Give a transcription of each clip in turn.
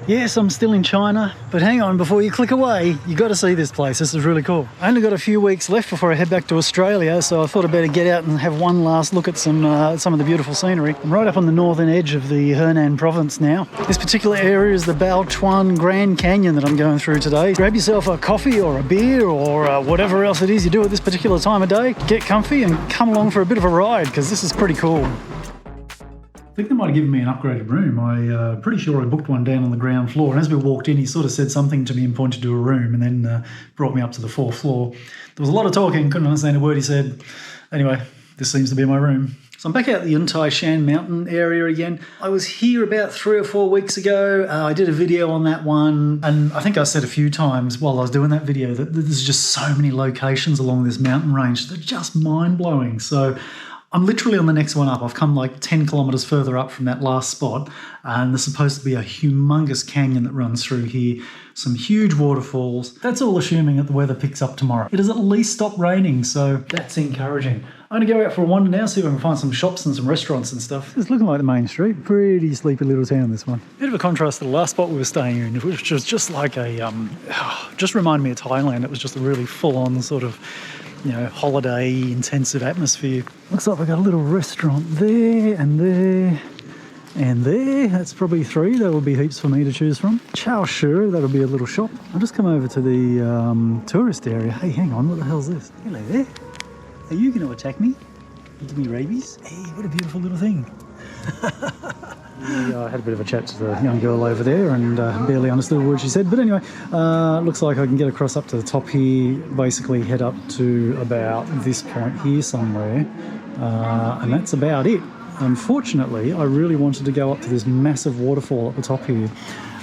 Yes, I'm still in China, but hang on, before you click away, you got to see this place. This is really cool. I only got a few weeks left before I head back to Australia, so I thought I'd better get out and have one last look at some of the beautiful scenery. I'm right up on the northern edge of the Henan Province now. This particular area is the Baoquan Grand Canyon that I'm going through today. Grab yourself a coffee or a beer or whatever else it is you do at this particular time of day. Get comfy and come along for a bit of a ride, because this is pretty cool. I think they might have given me an upgraded room. I'm pretty sure I booked one down on the ground floor. And as we walked in, he sort of said something to me and pointed to a room, and then brought me up to the 4th floor. There was a lot of talking, couldn't understand a word he said. Anyway, this seems to be my room. So I'm back out the Shan mountain area again. I was here about 3 or 4 weeks ago. I did a video on that one, and I think I said a few times while I was doing that video that there's just so many locations along this mountain range that are just mind-blowing. So I'm literally on the next one up. I've come like 10 kilometres further up from that last spot, and there's supposed to be a humongous canyon that runs through here, some huge waterfalls. That's all assuming that the weather picks up tomorrow. It has at least stopped raining, so that's encouraging. I'm going to go out for a wander now, see if I can find some shops and some restaurants and stuff. It's looking like the main street. Pretty sleepy little town, this one. Bit of a contrast to the last spot we were staying in, which was just like a, just reminded me of Thailand. It was just a really full-on sort of, holiday intensive atmosphere. Looks like we've got a little restaurant there and there and there. That's probably 3. There will be heaps for me to choose from. Chao Shi, that'll be a little shop. I'll just come over to the tourist area. Hey, hang on, what the hell's this? Hello there. Are you going to attack me? Give me rabies? Hey, what a beautiful little thing. I had a bit of a chat to the young girl over there and barely understood a word she said. But anyway, looks like I can get across up to the top here, basically head up to about this point here somewhere. And that's about it. Unfortunately, I really wanted to go up to this massive waterfall at the top here.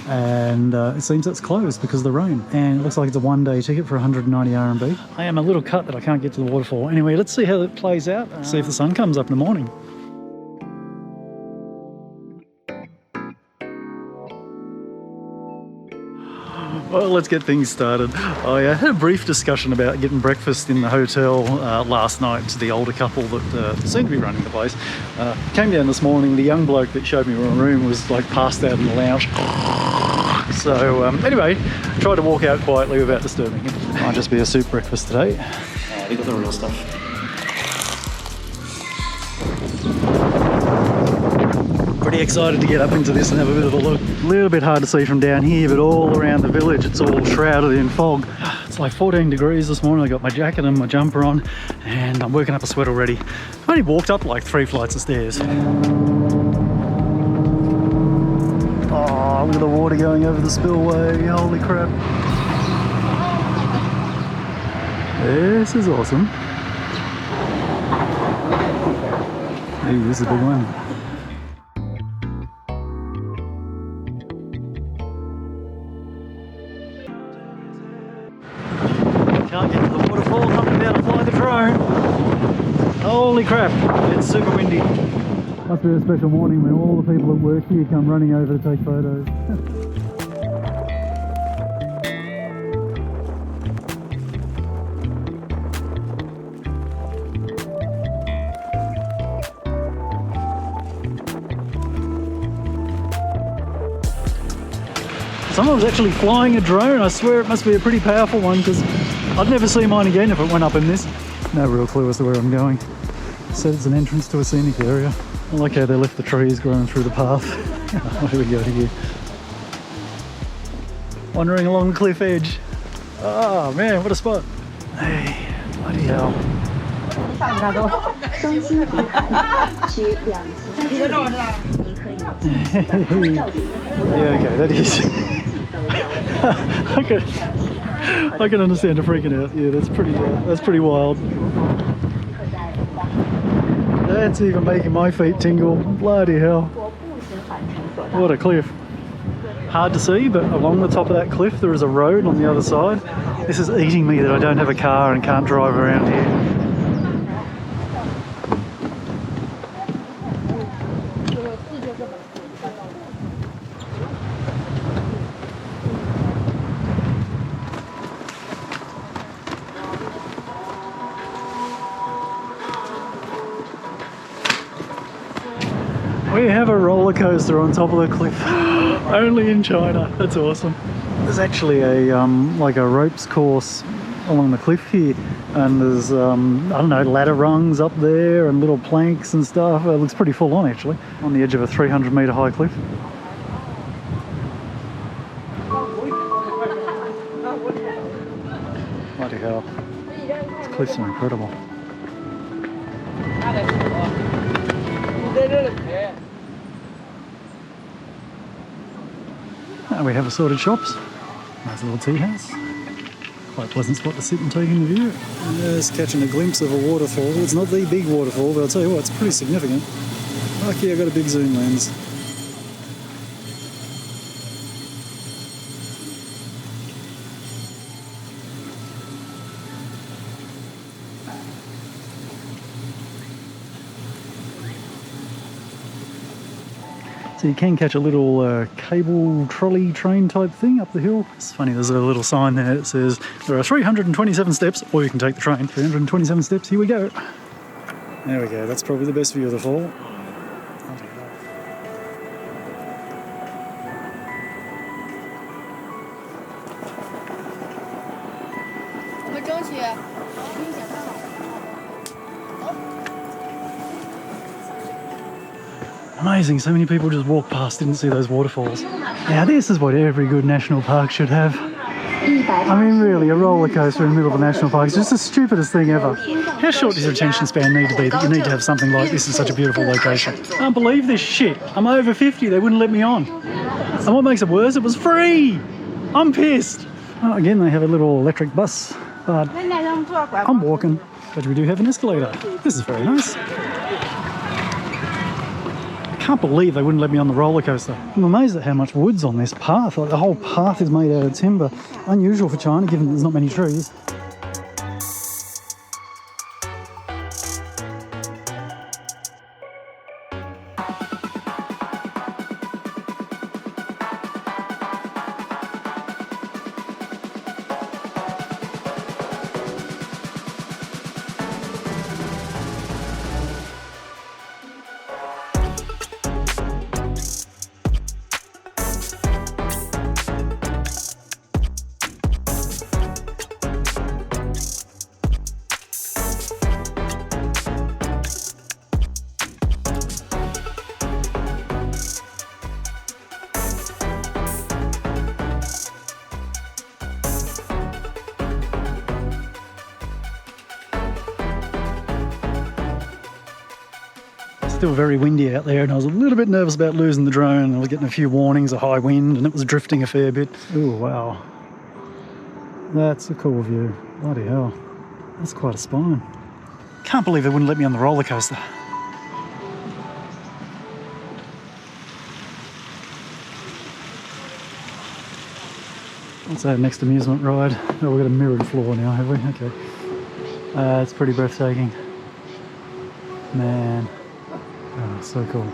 And it seems it's closed because of the rain. And it looks like it's a one-day ticket for 190 RMB. I am a little cut that I can't get to the waterfall. Anyway, let's see how it plays out. See if the sun comes up in the morning. Well, let's get things started. I had a brief discussion about getting breakfast in the hotel last night to the older couple that seemed to be running the place. Came down this morning, the young bloke that showed me my room was like passed out in the lounge. So anyway, tried to walk out quietly without disturbing him. Might just be a soup breakfast today. They got the real stuff. Pretty excited to get up into this and have a bit of a look. A little bit hard to see from down here, but all around the village it's all shrouded in fog. It's like 14 degrees this morning. I got my jacket and my jumper on and I'm working up a sweat already. I've only walked up like 3 flights of stairs. Oh, look at the water going over the spillway. Holy crap. This is awesome. Hey, this is a big one. Can't get to the waterfall, not going to be able to fly the drone. Holy crap, it's super windy. Must be a special morning when all the people at work here come running over to take photos. Someone's actually flying a drone. I swear it must be a pretty powerful one because I'd never see mine again if it went up in this. No real clue as to where I'm going. Said it's an entrance to a scenic area. I like how they left the trees growing through the path. What do we got here? Wandering along the cliff edge. Oh man, what a spot. Hey, bloody hell. Yeah, okay, that is. I can understand her freaking out. Yeah, that's pretty wild. That's even making my feet tingle. Bloody hell. What a cliff. Hard to see, but along the top of that cliff there is a road on the other side. This is eating me that I don't have a car and can't drive around here. We have a roller coaster on top of the cliff. Only in China. That's awesome. There's actually a like a ropes course along the cliff here, and there's I don't know, ladder rungs up there and little planks and stuff. It looks pretty full on actually, on the edge of a 300-meter high cliff. Bloody hell, these cliffs are incredible. Now we have assorted shops. Nice little tea house. Quite a pleasant spot to sit and take in the view. Just catching a glimpse of a waterfall. It's not the big waterfall, but I'll tell you what, it's pretty significant. Lucky I got a big zoom lens. So you can catch a little cable trolley train type thing up the hill. It's funny, there's a little sign there that says there are 327 steps, or you can take the train. 327 steps, here we go. There we go, that's probably the best view of the fall. Amazing, so many people just walked past, didn't see those waterfalls. Now this is what every good national park should have. I mean really, a roller coaster in the middle of a national park is just the stupidest thing ever. How short does your attention span need to be that you need to have something like this in such a beautiful location? I can't believe this shit. I'm over 50, they wouldn't let me on. And what makes it worse, it was free! I'm pissed! Oh, again, they have a little electric bus, but I'm walking. But we do have an escalator. This is very nice. I can't believe they wouldn't let me on the roller coaster. I'm amazed at how much wood's on this path. Like the whole path is made out of timber. Unusual for China, given there's not many trees. Still very windy out there, and I was a little bit nervous about losing the drone. I was getting a few warnings of high wind, and it was drifting a fair bit. Oh wow, that's a cool view. Bloody hell, that's quite a spine. Can't believe they wouldn't let me on the roller coaster. What's that next amusement ride? Oh, we've got a mirrored floor now, have we? Okay. It's pretty breathtaking. Man. Oh, so cool.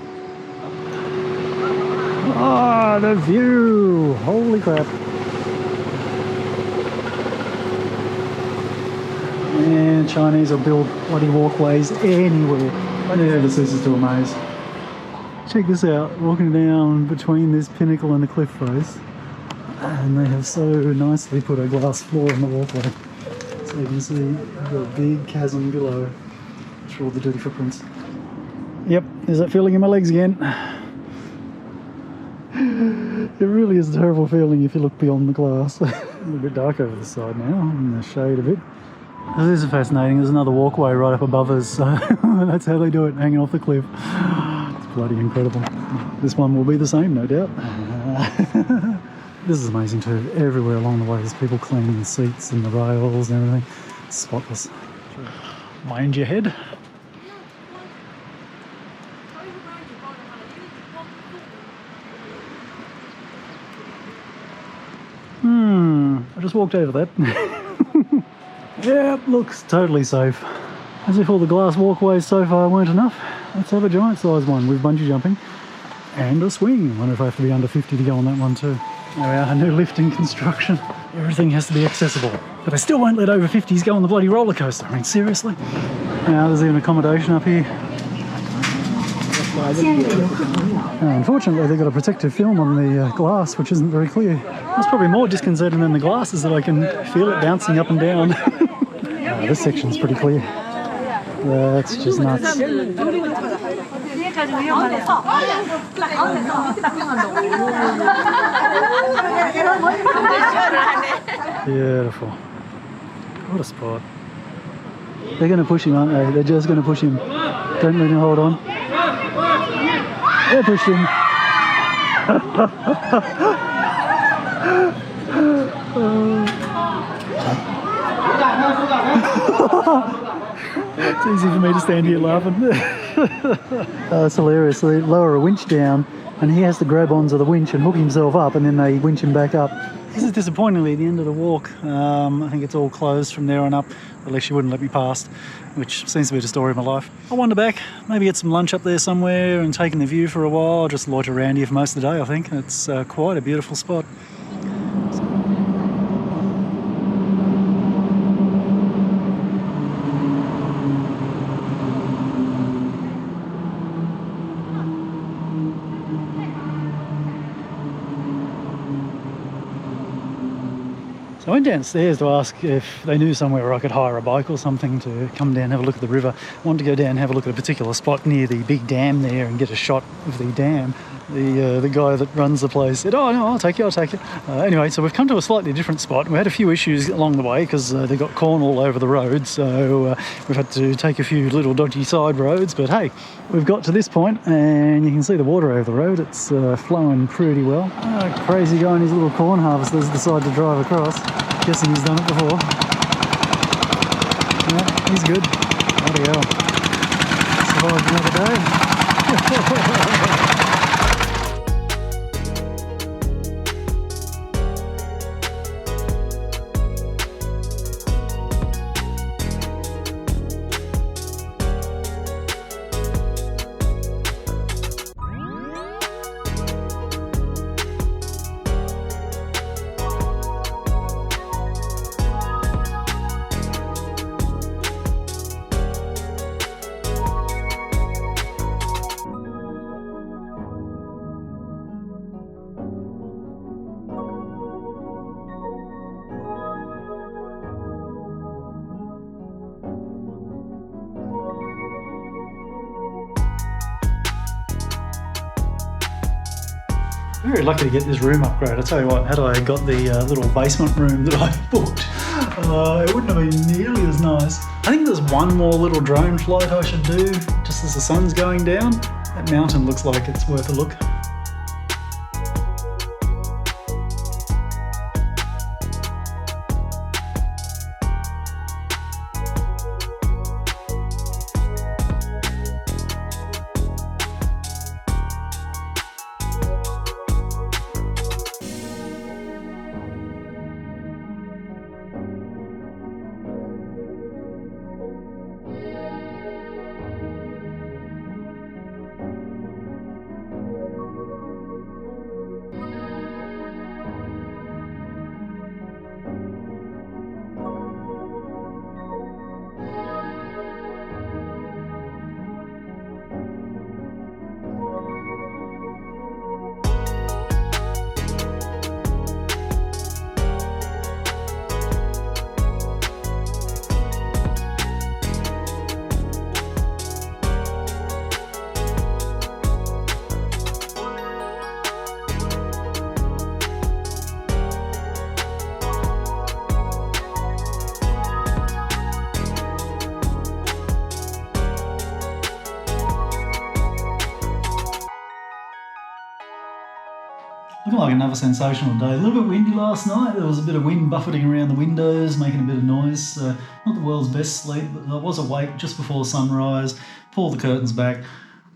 Ah, the view! Holy crap. Man, Chinese will build bloody walkways anywhere. I never ceases to amaze. Check this out, walking down between this pinnacle and the cliff face. And they have so nicely put a glass floor on the walkway. So you can see the big chasm below through all the dirty footprints. Yep, there's that feeling in my legs again. It really is a terrible feeling if you look beyond the glass. A little bit dark over the side now, in the shade a bit. This is fascinating, there's another walkway right up above us, so that's how they do it, hanging off the cliff. It's bloody incredible. This one will be the same, no doubt. This is amazing too. Everywhere along the way there's people cleaning the seats and the rails and everything. It's spotless. Mind your head. I just walked over that. Yeah, looks totally safe. As if all the glass walkways so far weren't enough. Let's have a giant size one with bungee jumping and a swing. I wonder if I have to be under 50 to go on that one too. There we are, a new lift in construction. Everything has to be accessible. But they still won't let over 50s go on the bloody roller coaster. I mean, seriously? Now there's even accommodation up here. Unfortunately, they've got a protective film on the glass, which isn't very clear. What's probably more disconcerting than the glass is that I can feel it bouncing up and down. This section's pretty clear. That's just nuts. Beautiful. What a spot. They're going to push him, aren't they? They're just going to push him. Don't let him hold on. They pushed him. It's easy for me to stand here laughing. It's hilarious. So they lower a winch down and he has to grab onto the winch and hook himself up, and then they winch him back up. This is disappointingly the end of the walk. I think it's all closed from there on up. At least she wouldn't let me past, which seems to be the story of my life. I'll wander back, maybe get some lunch up there somewhere and take in the view for a while. I'll just loiter around here for most of the day, I think. It's quite a beautiful spot. I went downstairs to ask if they knew somewhere where I could hire a bike or something to come down and have a look at the river. I wanted to go down and have a look at a particular spot near the big dam there and get a shot of the dam. The guy that runs the place said, "Oh no, I'll take you." Anyway, so we've come to a slightly different spot. We had a few issues along the way because they got corn all over the road, so we've had to take a few little dodgy side roads. But hey, we've got to this point and you can see the water over the road. It's flowing pretty well. Crazy guy and his little corn harvesters decided to drive across. Guessing he's done it before. Yeah, he's good. Bloody hell. Survived another day. Very lucky to get this room upgrade. I tell you what, had I got the little basement room that I booked, it wouldn't have been nearly as nice. I think there's one more little drone flight I should do just as the sun's going down. That mountain looks like it's worth a look. Looking like another sensational day. A little bit windy last night. There was a bit of wind buffeting around the windows, making a bit of noise. Not the world's best sleep, but I was awake just before sunrise, pulled the curtains back,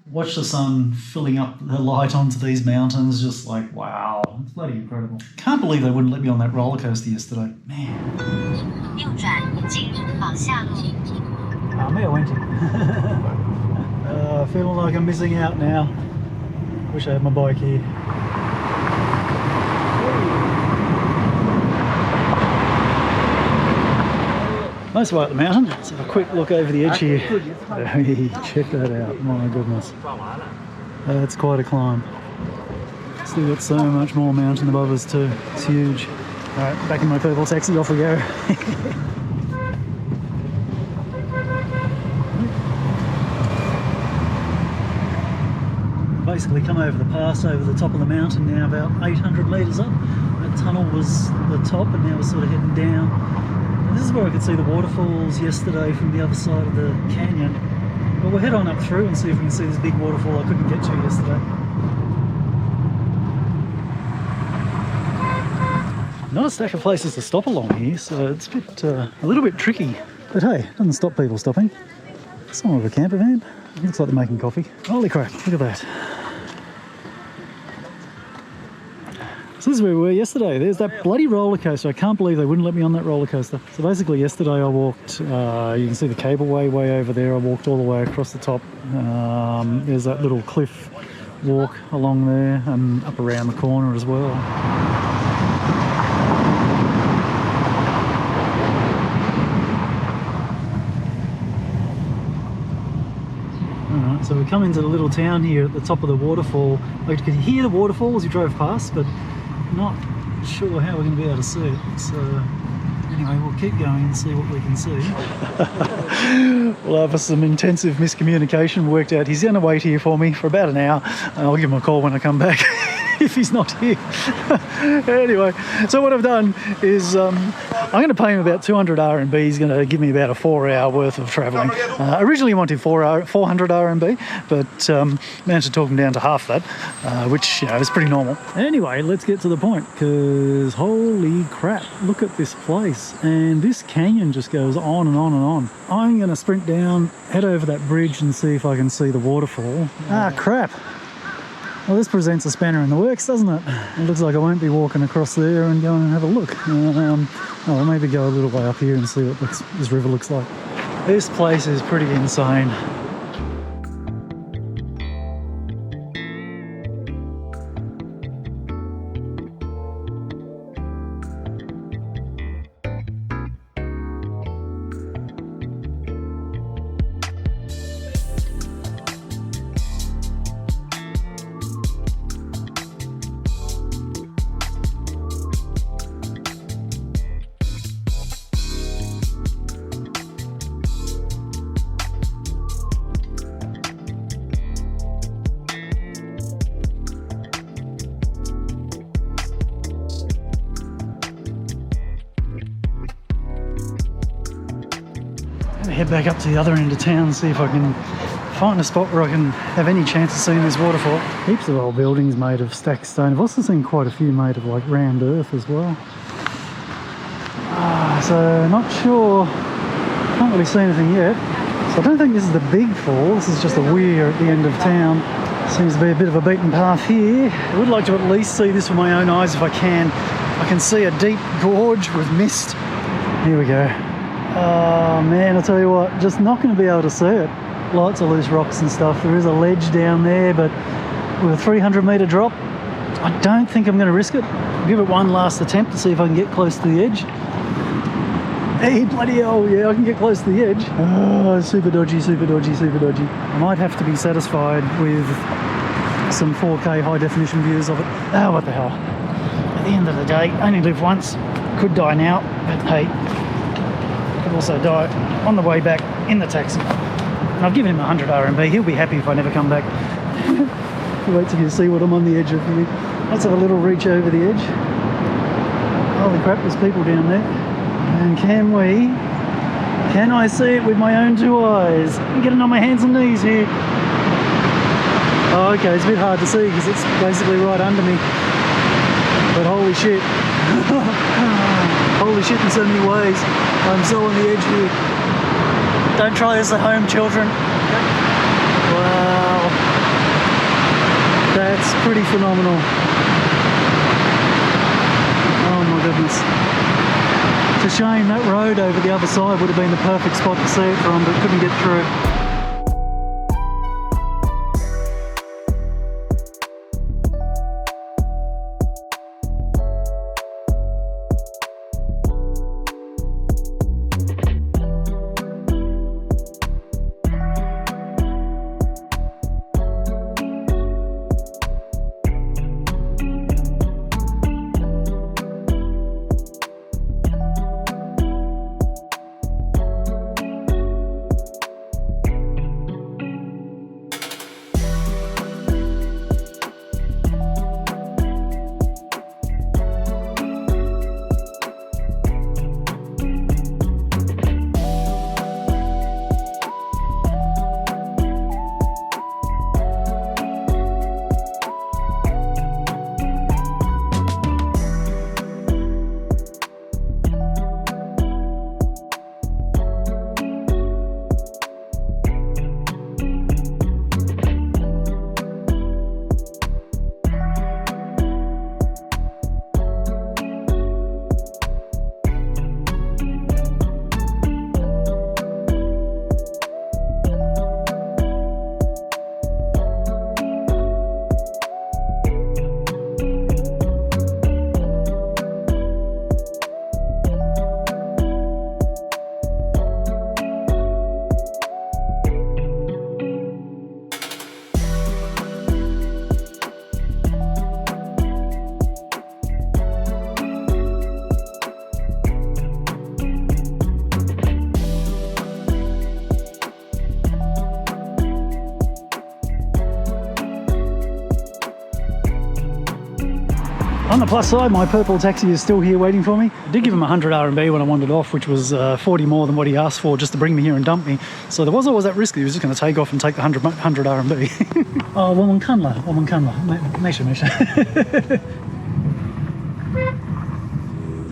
watched the sun filling up the light onto these mountains, just like, wow, it's bloody incredible. Can't believe they wouldn't let me on that roller coaster yesterday. Man. Feeling like I'm missing out now. Wish I had my bike here. Nice way up the mountain. Let's have a quick look over the edge here. Check that out. My goodness. It's quite a climb. Still got so much more mountain above us too. It's huge. Alright, back in my purple taxi, off we go. Basically come over the pass, over the top of the mountain now, about 800 metres up. That tunnel was the top and now we're sort of heading down. And this is where I could see the waterfalls yesterday from the other side of the canyon. But we'll head on up through and see if we can see this big waterfall I couldn't get to yesterday. Not a stack of places to stop along here, so it's a little bit tricky. But hey, it doesn't stop people stopping. It's more of a camper van. Looks like they're making coffee. Holy crap, look at that. So this is where we were yesterday. There's that bloody roller coaster. I can't believe they wouldn't let me on that roller coaster. So basically yesterday I walked, you can see the cableway way over there. I walked all the way across the top. There's that little cliff walk along there and up around the corner as well. Alright, so we come into the little town here at the top of the waterfall. I could hear the waterfall as we drove past, but not sure how we're going to be able to see it. So anyway, we'll keep going and see what we can see. Well, after some intensive miscommunication, we worked out he's going to wait here for me for about an hour. I'll give him a call when I come back if he's not here. Anyway, so what I've done is I'm going to pay him about 200 RMB. He's going to give me about a 4-hour worth of travelling. Originally wanted 400 RMB, but managed to talk him down to half that, which, you know, is pretty normal. Anyway, let's get to the point, because holy crap, look at this place. And this canyon just goes on and on and on. I'm going to sprint down, head over that bridge and see if I can see the waterfall. Ah, crap. Well, this presents a spanner in the works, doesn't it? It looks like I won't be walking across there and going and have a look. I'll maybe go a little way up here and see what this river looks like. This place is pretty insane. Head back up to the other end of town and see if I can find a spot where I can have any chance of seeing this waterfall. Heaps of old buildings made of stacked stone. I've also seen quite a few made of like round earth as well. So not sure, can't really see anything yet. So I don't think this is the big fall, this is just a weir at the end of town. Seems to be a bit of a beaten path here. I would like to at least see this with my own eyes if I can. I can see a deep gorge with mist. Here we go. Oh man, I'll tell you what, just not going to be able to see it. Lots of loose rocks and stuff. There is a ledge down there, but with a 300 metre drop, I don't think I'm going to risk it. I'll give it one last attempt to see if I can get close to the edge. Hey, bloody hell, yeah, I can get close to the edge. Oh, super dodgy, super dodgy, super dodgy. I might have to be satisfied with some 4K high definition views of it. Oh, what the hell. At the end of the day, only live once. Could die now, but hey. Could also die on the way back in the taxi. And I've given him 100 RMB. He'll be happy if I never come back. Wait till you see what I'm on the edge of here. Let's have a little reach over the edge. Holy crap, there's people down there. And can I see it with my own two eyes? I'm getting on my hands and knees here. Oh, okay, it's a bit hard to see because it's basically right under me. But holy shit. Holy shit in so many ways. I'm so on the edge here. Don't try this at home, children. Wow. That's pretty phenomenal. Oh my goodness. It's a shame that road over the other side would have been the perfect spot to see it from, but couldn't get through. On the plus side, my purple taxi is still here waiting for me. I did give him 100 RMB when I wandered off, which was 40 more than what he asked for just to bring me here and dump me. So there was always that risk that he was just going to take off and take the 100 RMB. Oh, woman kanla. Mesha.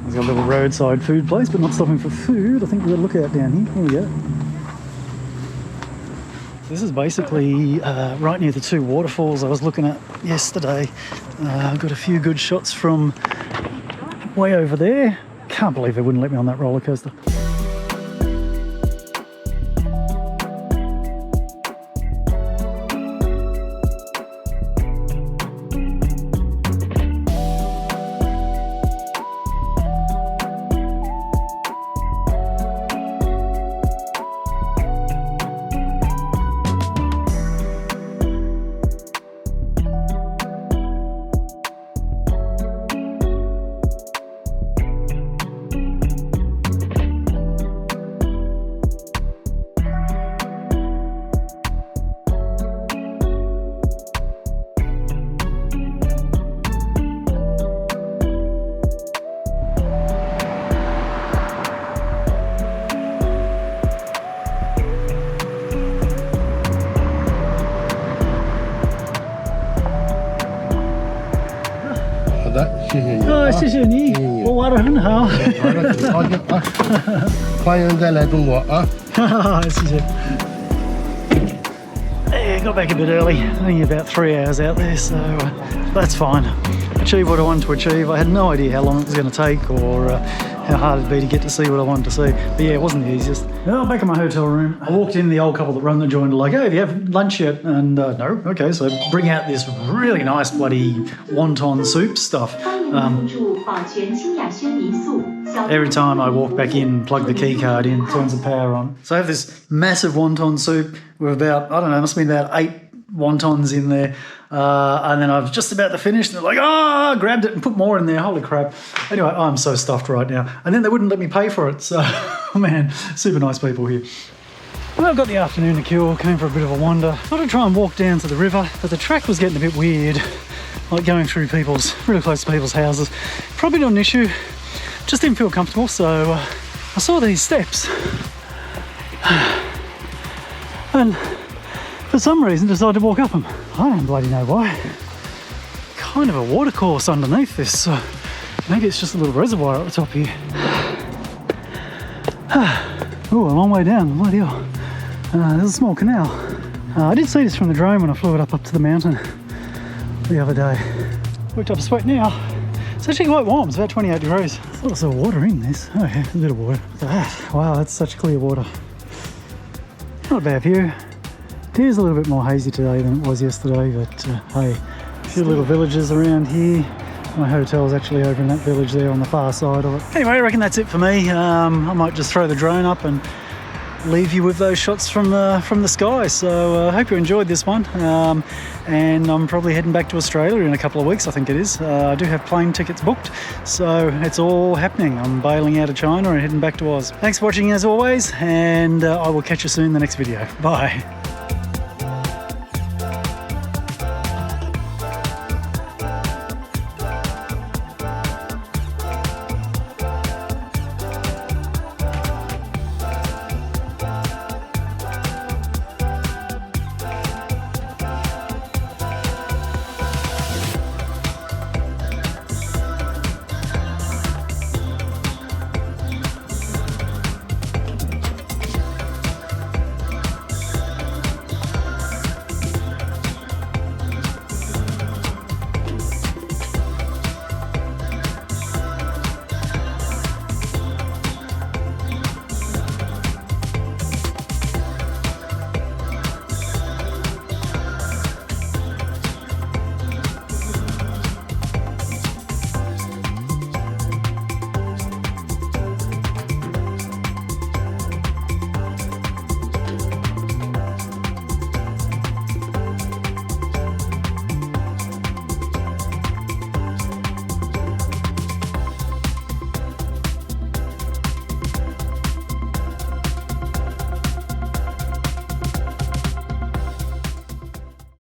There's got a little roadside food place, but not stopping for food. I think we've got a lookout down here. Here we go. This is basically right near the two waterfalls I was looking at yesterday. I've got a few good shots from way over there. Can't believe they wouldn't let me on that roller coaster. Oh, 谢谢你，我玩得很好。好的，好的啊，欢迎再来中国啊！谢谢。Yeah, got back a bit early. Only about 3 hours out there, so that's fine. Achieved what I wanted to achieve. I had no idea how long it was going to take or how hard it'd be to get to see what I wanted to see. But yeah, it wasn't the easiest. Well, back in my hotel room, I walked in, the old couple that run the joint are like, hey, have you had lunch yet? And no, okay, so bring out this really nice bloody wonton soup stuff. Every time I walk back in, plug the key card in, turns the power on. So I have this massive wonton soup with about, I don't know, must have been about 8 wontons in there. And then I was just about to finish, and they're like, oh, I grabbed it and put more in there. Holy crap. Anyway, I'm so stuffed right now. And then they wouldn't let me pay for it. So, man, super nice people here. Well, I've got the afternoon to kill, came for a bit of a wander. I thought I'd try and walk down to the river, but the track was getting a bit weird, like going through really close to people's houses. Probably not an issue, just didn't feel comfortable, so I saw these steps. And for some reason decided to walk up them. I don't bloody know why. Kind of a water course underneath this, so maybe it's just a little reservoir at the top here. Oh, a long way down, bloody hell. There's a small canal. I did see this from the drone when I flew it up to the mountain the other day. Worked up a sweat now. It's actually quite warm, it's about 28 degrees. I thought I saw water in this. Oh yeah, there's a bit of water. Look at that. Wow, that's such clear water. Not a bad view. It is a little bit more hazy today than it was yesterday, but hey, a few little villages around here. My hotel's actually over in that village there on the far side of it. Anyway, I reckon that's it for me. I might just throw the drone up and leave you with those shots from the sky. So I hope you enjoyed this one. And I'm probably heading back to Australia in a couple of weeks, I think it is. I do have plane tickets booked, so it's all happening. I'm bailing out of China and heading back to Oz. Thanks for watching as always, and I will catch you soon in the next video. Bye.